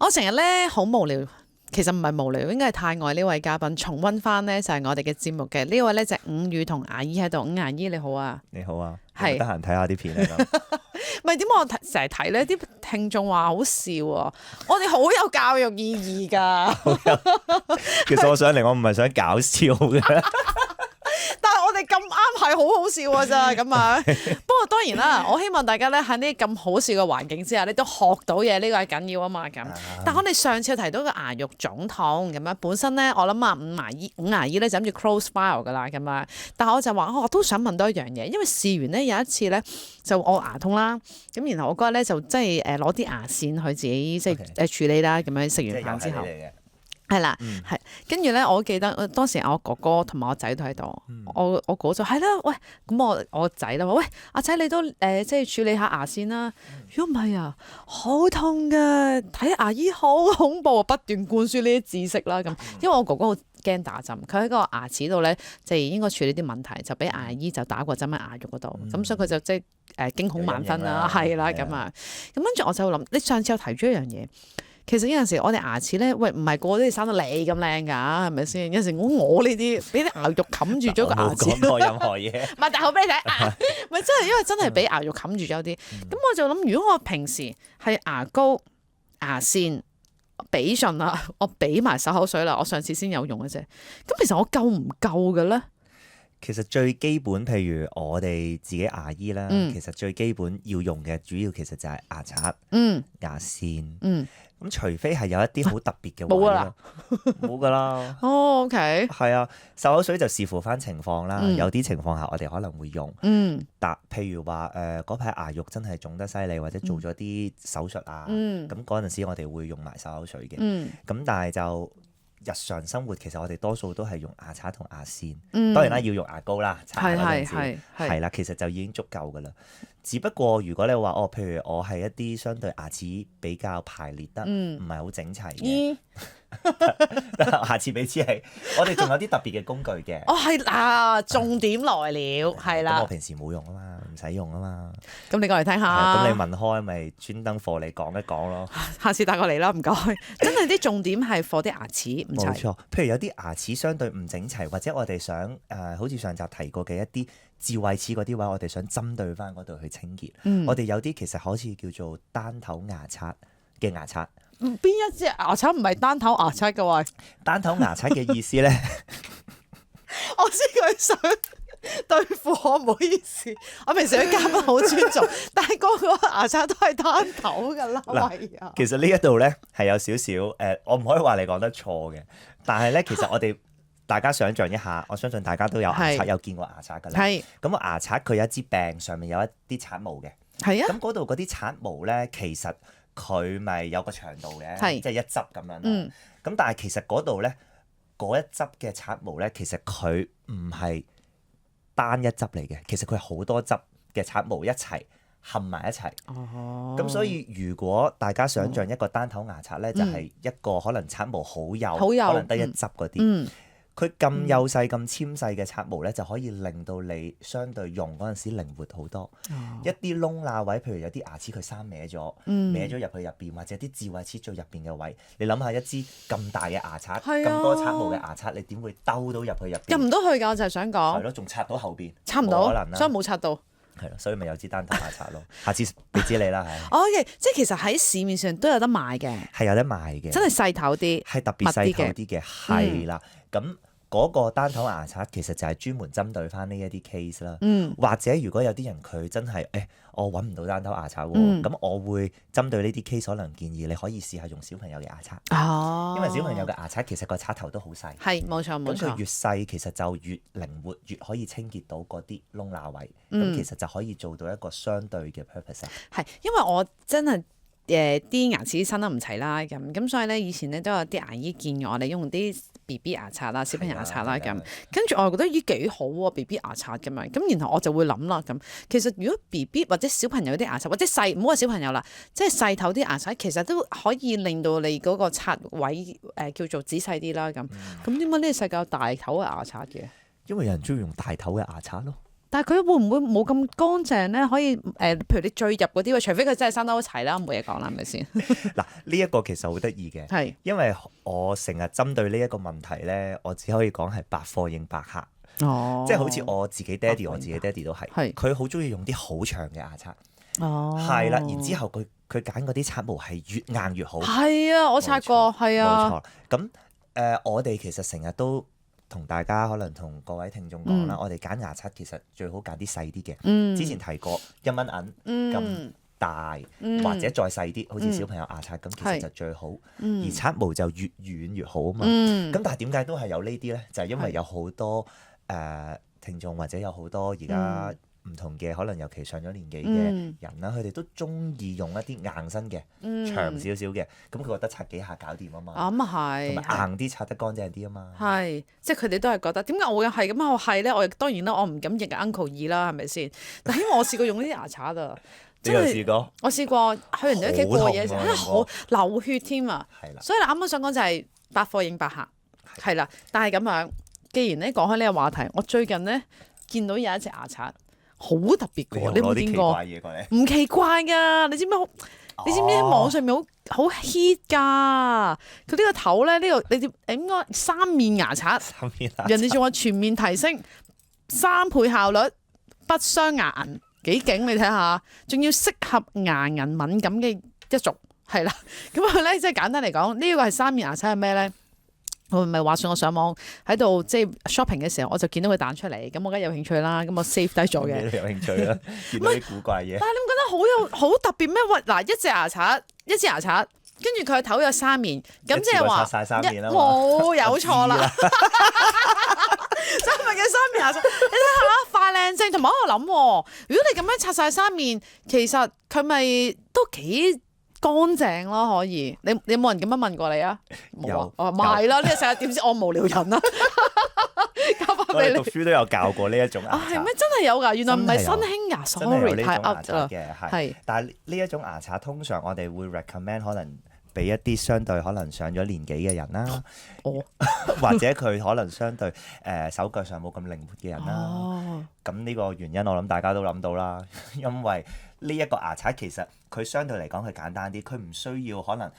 我成日咧好無聊，其實唔係無聊，應該係太愛呢位嘉賓。重溫翻呢就係我哋嘅節目嘅呢位咧就係伍宇同牙醫喺度。伍牙醫你好啊，你好啊，係得閒睇下啲片啊咁。唔係點解我成日睇呢啲聽眾話好笑啊？我哋好有教育意義㗎。其實我上嚟我唔係想搞笑嘅，但係我哋咁啱係好好笑啊咋咁啊！不過當然啦，我希望大家咧喺呢啲咁好笑嘅環境之下，你都學到嘢，呢個係緊要啊嘛咁。但係我哋上次提到個牙肉腫痛咁樣，本身咧我諗啊伍牙醫咧就諗住 close file 㗎啦咁啊。但係我就話我都想問多一樣嘢，因為試完咧有一次咧就我牙痛啦，咁然後我嗰日咧就即係攞啲牙線去自己即係處理啦，咁樣食完飯之後。係啦，係跟住咧，我記得當時我哥哥同埋我仔都喺度，我哥就係啦，喂，咁我仔啦話，喂，阿仔你都即係處理下牙線啦。如果唔係啊，好痛㗎，睇牙醫好恐怖啊！不斷灌輸呢啲知識啦，咁因為我哥哥好驚打針，佢喺個牙齒度咧就應該處理啲問題，就俾牙醫就打過針喺牙肉嗰度，咁所以佢就即係驚恐萬分啦，係啦咁啊，咁跟住我就諗，你上次有提咗一樣嘢。其實有陣時我哋牙齒咧，喂唔係個個都生到你咁靚㗎，係咪先？有陣時我呢啲俾啲牙肉冚住咗個牙齒，冇講過任何嘢。唔係，但係我俾你睇，唔係真係因為真係俾牙肉冚住咗啲。咁我就諗，如果我平時係牙膏、牙線、比順啦，我俾埋漱口水啦，我上次先有用嘅啫。咁其實我夠唔夠嘅咧？其實最基本，譬如我哋自己牙醫啦，其實最基本要用嘅主要其實就係牙刷、牙線。咁除非係有一啲好特別嘅位咯，冇㗎啦。哦，OK。係啊，漱口水就視乎翻情況啦。有啲情況下我哋可能會用。但譬如話嗰排牙肉真係腫得犀利，或者做咗啲手術啊，咁嗰陣時我哋會用埋漱口水嘅。咁但係就日常生活其實我哋多數都係用牙刷同牙線。當然啦，要用牙膏啦，刷牙嗰陣時係啦，其實就已經足夠㗎啦。只不過如果你話譬如我係一啲相對牙齒比較排列得唔係好整齊嘅，下次俾支氣。我哋仲有啲特別嘅工具嘅。哦，係啊，重點來了，係啦。咁我平時冇用啊嘛，唔使用啊嘛。咁你過嚟聽下。咁你問開咪專登課你講一講咯。下次帶過嚟啦，唔該。真係啲重點係課啲牙齒唔齊。冇錯，譬如有啲牙齒相對唔整齊，或者我哋想好似上集提過嘅一啲智慧齒嗰啲位，我哋想針對翻嗰度去清潔。我哋有啲其實好似叫做單頭牙刷嘅牙刷。邊一隻牙刷唔係單頭牙刷嘅喎？單頭牙刷嘅意思咧，我知佢想對付我，唔好意思。我平時啲嘉賓好尊重，但係個個牙刷都係單頭㗎啦。嗱，其實呢一度咧係有少少我唔可以話你講得錯嘅，但係咧其實我哋大家想像一下，我相信大家都有牙刷，有見過牙刷㗎啦。咁個牙刷佢有一支柄，上面有一啲刷毛嘅。係啊。咁嗰度嗰啲刷毛咧，其實佢咪有個長度嘅，即係一執咁樣啦。咁但係其實嗰度咧，嗰一執嘅刷毛咧，其實佢唔係單一執嚟嘅，其實佢係好多執嘅刷毛一齊冚埋一齊。咁所以如果大家想像一個單頭牙刷咧，就係一個可能刷毛好幼，可能得一執嗰啲。佢咁幼細咁纖細嘅刷毛咧，就可以令到你相對用嗰陣時靈活好多。一啲窿罅位，譬如有啲牙齒佢生歪咗，歪咗入去入邊，或者啲智慧齒最入邊嘅位，你諗下一支咁大嘅牙刷，咁多刷毛嘅牙刷，你點會兜到入去入邊？入唔到去㗎，我就係想講。係咯，仲刷到後邊。刷唔到，可能所以冇刷到。係咯，所以咪有支單頭牙刷咯。下次俾支你啦，係。OK，即係其實喺市面上都有得賣嘅。係有得賣嘅。真係細頭啲。係特別細頭啲嘅，係啦。咁嗰個單頭牙刷其實就係專門針對翻呢一啲 case 啦。或者如果有啲人佢真係我揾唔到單頭牙刷喎，咁我會針對呢啲 case 可能建議你可以試下用小朋友嘅牙刷。因為小朋友嘅牙刷其實個刷頭都好細。係，冇錯冇錯。咁佢越細其實就越靈活，越可以清潔到嗰啲窿罅位。咁其實就可以做到一個相對嘅 purpose。係，因為我真係啲牙齒生得唔齊啦，咁所以咧以前咧都有啲牙醫建議我哋用啲BB 牙刷啦、小朋友牙刷啦咁，跟住我又覺得咦幾好喎 BB 牙刷咁樣，咁然後我就會諗啦咁，其實如果 BB 或者小朋友啲牙刷或者細唔好話小朋友啦，即係細頭啲牙刷，其實都可以令到你嗰個刷位叫做仔細啲啦咁。咁點解呢個世界有大頭嘅牙刷嘅？因為有人中意用大頭嘅牙刷咯。但係佢會唔會冇咁乾淨咧？可以譬如你最入嗰啲，除非佢真係生得好齊啦，冇嘢講啦，係咪先？嗱，呢一個其實好得意嘅，係因為我成日針對呢一個問題咧，我只可以講係百貨應百客。哦，即係好似我自己爹哋，我自己爹哋都係，佢好中意用啲好長嘅牙刷。哦，係啦，然之後佢揀嗰啲刷毛係越硬越好。係啊，我刷過，係啊。冇錯。咁我哋其實成日都同大家可能同各位聽眾講啦，我哋揀牙刷其實最好揀啲細啲嘅。之前提過1蚊銀咁大，或者再細啲，好似小朋友牙刷咁，其實就最好。而刷毛就越軟越好啊嘛。咁但係點解都係有呢啲咧？就係因為有好多聽眾或者有好多而家唔同嘅，可能尤其上咗年紀嘅人啦，佢哋都中意用一啲硬身嘅、長少少嘅，咁佢覺得刷幾下搞掂啊嘛。咁啊係，同埋硬啲刷得乾淨啲啊嘛。係，即係佢哋都係覺得點解我會係咁？我係咧，我當然啦，我唔敢認 Uncle 二啦，係咪先？但因為我試過用呢啲牙刷啊，你有試過？我試過去人哋屋企過夜，真係好流血添啊！所以你啱啱想講就係百貨應百客，係啦。但係咁樣，既然咧講開呢個話題，我最近咧見到有一隻牙刷。好特別嘅喎，你冇見過？唔奇怪㗎，你知唔知？你知唔知喺網上面好 hit 㗎？佢呢個頭咧，呢個你點應該3面牙刷，人哋仲話全面提升3倍效率，不傷牙齦，幾勁你睇下，仲要適合牙齦敏感嘅一族，係啦。咁佢咧即係簡單嚟講，呢個係3面牙刷係咩咧？我唔係話算我上網喺度即係 shopping 嘅時候，我就見到佢彈出嚟，咁我梗係有興趣啦，咁我 save 低咗嘅。有興趣啦，見到啲古怪嘢。但係你唔覺得好特別咩？喂，嗱，一支牙刷，跟住佢個頭有3面，咁即係話刷晒3面啦。冇有錯啦，真係咪叫3面牙刷？你睇下快靚正，同埋我喺度諗，如果你咁樣刷晒3面，其實佢咪都幾乾淨咯，可以。你有冇人咁樣問過你啊？冇啊，咪係啦，呢個世界點知我無聊人啊？交翻俾你。我哋讀書都有教過呢一種牙刷。係咩？真係有㗎？原來唔係新興牙，sorry，太 up 啦。係。但係呢一種牙刷通常我哋會 recommend 可能俾一啲相對可能上咗年紀嘅人啦，或者佢可能相對手腳上冇咁靈活嘅人啦。咁呢個原因我諗大家都諗到啦，因為呢一個牙刷其實佢相對嚟講佢簡單啲，佢唔需要可能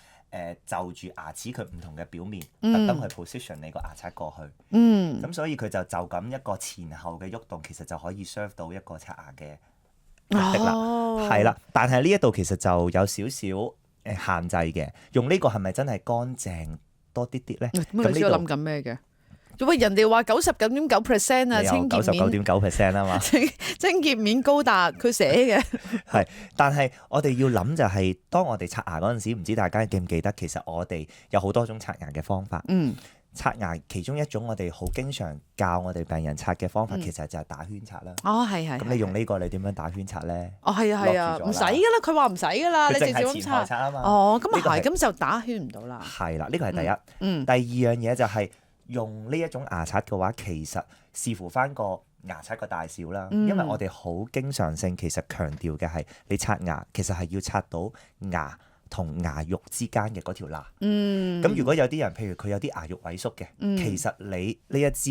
就住牙齒佢唔同嘅表面特登去 position 你個牙刷過去。咁所以佢就咁一個前後嘅喐動，其實就可以 serve 到一個刷牙嘅目的啦。係啦，但係呢一度其實就有少少限制嘅，用呢個係咪真係乾淨多啲啲咧？咁你知我諗緊咩嘅？喂，人哋話99.9% 啊，清潔面99.9% 啊嘛，清潔面高達，佢寫嘅。係，但係我哋要諗就係，當我哋刷牙嗰陣時，唔知大家記唔記得，其實我哋有好多種刷牙嘅方法。刷牙其中一種我哋好經常教我哋病人刷嘅方法，其實就係打圈刷啦。係。咁你用呢個你點樣打圈刷咧？係啊，唔使噶啦，佢話唔使噶啦，你直接咁刷。啊嘛。咁啊係，咁就打圈唔到啦。係啦，呢個係第一。第二樣嘢就係用呢一種牙刷嘅話，其實視乎翻個牙刷個大小啦。因為我哋好經常性其實強調嘅係你刷牙，其實係要刷到牙同牙肉之間嘅嗰條罅。咁如果有啲人，譬如佢有啲牙肉萎縮嘅，其實你呢一支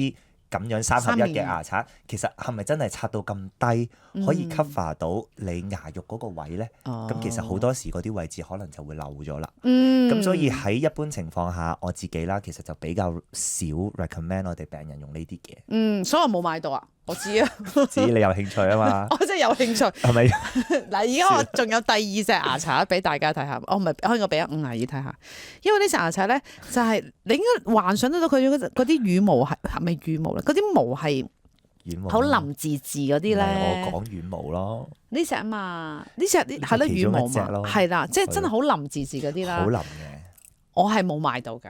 咁樣3合1嘅牙刷，其實係咪真係刷到咁低，可以 cover 到你牙肉嗰個位咧？咁其實好多時嗰啲位置可能就會漏咗啦。咁所以喺一般情況下，我自己啦，其實就比較少 recommend 我哋病人用呢啲嘅。所以我冇買到啊。我知啊，知你有興趣啊嘛。我真係有興趣，係咪？嗱，而家我仲有第2隻牙刷俾大家睇下，我唔係可以我俾5牙耳睇下，因為呢隻牙刷咧就係你應該幻想得到佢嗰啲羽毛係咪羽毛咧？嗰啲毛係好腍滋滋嗰啲咧。我講羽毛咯。呢隻啊嘛，呢隻係咯羽毛嘛，係啦，即係真係好腍滋滋嗰啲啦。好腍嘅。我係冇買到㗎，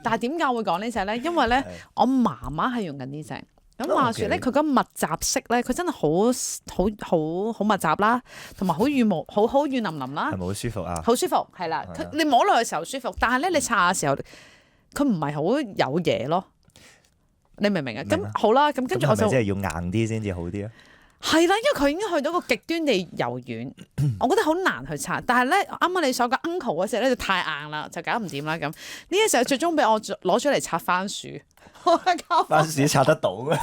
但係點解會講呢隻咧？因為咧我媽媽係用緊呢隻。咁話説咧，佢嗰密集式咧，佢真係好密集啦，同埋好羽毛，好軟腍腍啦。係咪好舒服啊？好舒服，係啦。你摸落去嘅時候舒服，但係咧你刷牙嘅時候，佢唔係好有嘢咯。你明唔明啊？咁好啦，咁跟住我就即係要硬啲先至好啲啊。係啦，因為佢已經去到個極端地柔軟，我覺得好難去刷。但係咧，啱啱你所講 uncle 嗰隻咧就太硬啦，就搞唔掂啦咁。呢一隻最終俾我攞咗嚟刷番薯。番薯刷得到咩？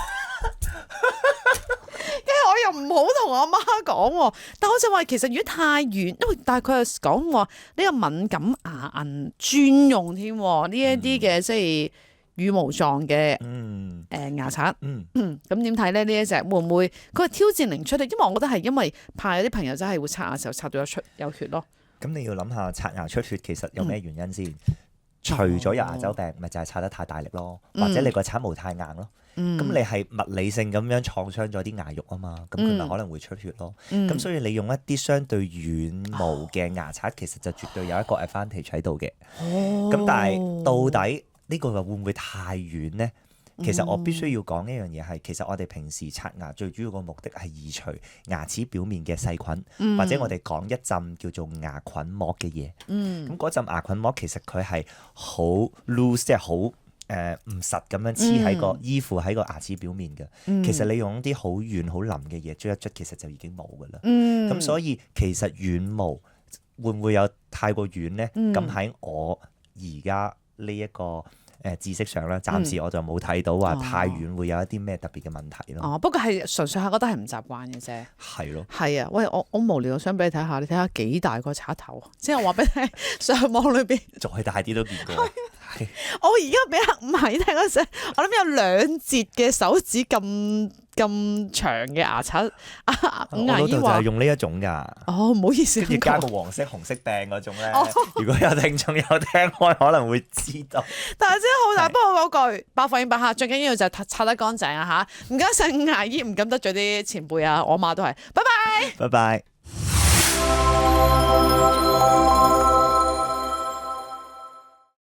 又唔好同我媽講喎。但我就話其實如果太軟，因為但係佢又講話呢個敏感牙齦專用添呢一啲嘅即係羽毛狀嘅牙刷。咁點睇咧？呢一隻會唔會佢係挑戰零出嚟？因為我覺得係因為怕有啲朋友真係會刷牙嘅時候刷到有血咯。咁你要諗下刷牙出血其實有咩原因先？除咗有牙周病，咪就係刷得太大力咯，或者你個刷毛太硬咯。咁你係物理性咁樣創傷咗啲牙肉啊嘛，咁佢咪可能會出血咯。咁所以你用一啲相對軟毛嘅牙刷，其實就絕對有一個 advantage 喺度嘅。咁但係到底呢個會唔會太軟呢？其實我必須要講一樣嘢係，其實我哋平時刷牙最主要個目的係移除牙齒表面嘅細菌，或者我哋講一陣叫做牙菌膜嘅嘢。咁嗰陣牙菌膜其實佢係好 loose， 即係好唔實咁樣黐喺個依附喺個牙齒表面嘅。其實你用啲好軟好腍嘅嘢捽一捽，其實就已經冇㗎啦。咁所以其實軟毛會唔會有太過軟呢？咁喺我而家呢一個知識上咧，暫時我就冇睇到話太軟會有一啲咩特別嘅問題咯。不過係純粹係覺得係唔習慣嘅啫。係咯。係啊，喂，我無聊，我想俾你睇下，你睇下幾大個刷頭。即係我話俾你聽，上網裏邊再大啲都見過。我而家俾阿五阿姨睇嗰陣，我諗有2節嘅手指咁長嘅牙刷。五阿姨話就係用呢一種㗎。唔好意思。跟住加個黃色紅色柄嗰種咧。如果有聽眾有聽開，可能會知道。但係真係好大，不過嗰句百貨應百客，最緊要就係刷得乾淨啊嚇！唔該晒五阿姨，唔敢得罪啲前輩啊，我媽都係。拜拜。拜拜。